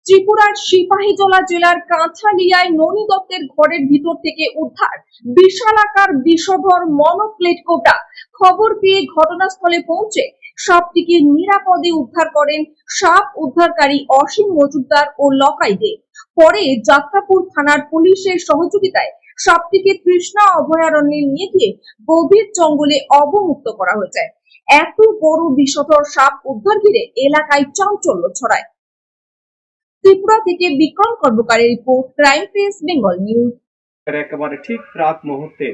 ত্রিপুরার সিপাহীজলা জেলার কাঁঠালিয়ায় ননী দত্তের ঘরের ভিতর থেকে উদ্ধার বিশালাকার বিষধর মনোপ্লেট কোবরা। খবর পেয়ে ঘটনাস্থলে পৌঁছে সাপটিকে নিরাপদে উদ্ধার করেন সাপ উদ্ধারকারী অসীম মজুমদার ও লকাই দে। পরে যাত্রাপুর থানার পুলিশের সহযোগিতায় সাপটিকে তৃষ্ণা অভয়ারণ্যে নিয়ে গিয়ে গভীর জঙ্গলে অবমুক্ত করা হয়েছে। এত বড় বিষধর সাপ উদ্ধার ঘিরে এলাকায় চাঞ্চল্য ছড়ায়। ত্রিপুরা থেকে বিক্রম কর্মকারের report, crime press Bengal news. একেবারে ঠিক রাত মুহূর্তে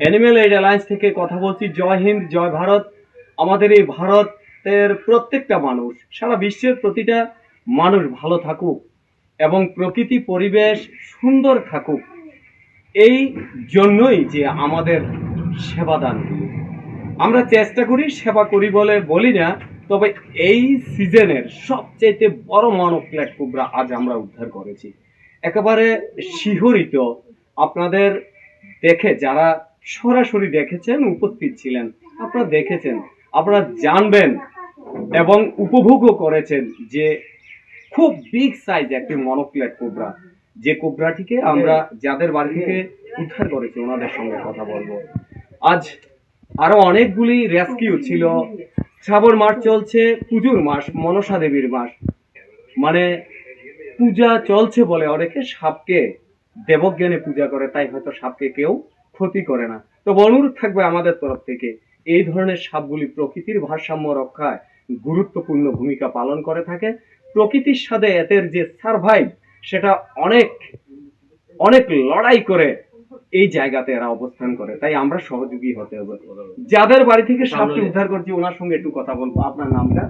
অ্যানিমেল এইড অ্যালায়েন্স থেকে কথা বলছি। জয় হিন্দ, জয় ভারত। আমাদের এই ভারতের প্রত্যেকটা মানুষ, সারা বিশ্বের প্রতিটা মানুষ ভালো থাকুক এবং প্রকৃতি পরিবেশ সুন্দর থাকুক, এই জন্যই যে আমাদের সেবাদান। আমরা চেষ্টা করি, সেবা করি বলে বলি না, তবে এই সিজনের সবচেয়ে বড় মনোপ্লেট কোবরা আজ আমরা উদ্ধার করেছি। একেবারে শিহরিত। আপনাদের দেখে, যারা সরাসরি দেখেছেন, উপস্থিত ছিলেন, আপনারা দেখেছেন, আপনারা জানবেন এবং উপভোগও করেছেন যে খুব বিগ সাইজ একটি মনোপ্লেট কোবরা। যে কোবরাটিকে আমরা যাদের বাড়ি থেকে উদ্ধার করেছি ওনাদের সঙ্গে কথা বলবো। আজ আরো অনেকগুলি রেস্কিউ ছিল। শ্রাবণ মাস চলছে, পুজোর মাস, মনসা দেবীর মাস, মানে পূজা চলছে বলে অনেকে সাপকে দেবজ্ঞানে পূজা করে, তাই হয়তো সাপকে কেউ ক্ষতি করে না। তো অনুরোধ থাকবে আমাদের তরফ থেকে, এই ধরনের সাপগুলি প্রকৃতির ভারসাম্য রক্ষায় গুরুত্বপূর্ণ ভূমিকা পালন করে থাকে। প্রকৃতির সাথে এদের যে সারভাইভ, সেটা অনেক অনেক লড়াই করে এই জায়গাতে এরা অবস্থান করে, তাই আমরা সহযোগী হতে হবে। যাদের বাড়ি থেকে সাপটি উদ্ধার করছি ওনার সঙ্গে একটু কথা বলবো। আপনার নামটা?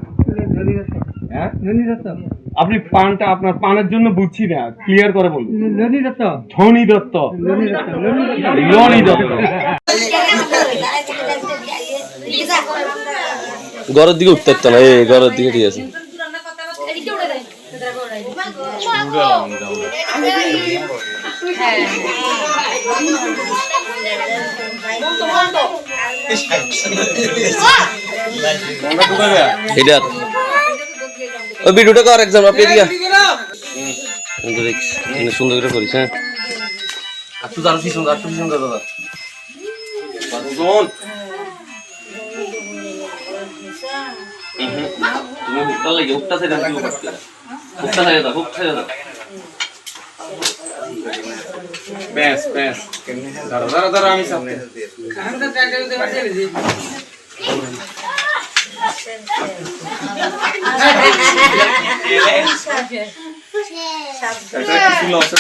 হ্যাঁ, আপনি পানটা, আপনার পানের জন্য বুঝছি না, ক্লিয়ার করে বলুন। ধনী দত্ত। লনি দত্ত। ঘরের দিকে উঠতে পারতো না, এই ঘরের দিকে ঠিক আছে। এটা ওই ভিডিওটা কর একদম আপনি দিকে সুন্দর করে করিস। হ্যাঁ, একটু দাঁড় কি সুন্দর, একটু সুন্দর দাদা। তুমি উঠতে লাগে, উঠতে থেকে উঠতে থাকে দাও, উঠতে থাকে দাও। বেশ বেশ, দাঁড়া দাঁড়া দাঁড়া, আমি সামনে।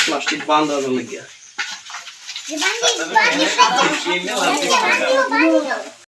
প্লাস্টিক বান্ধা লেগে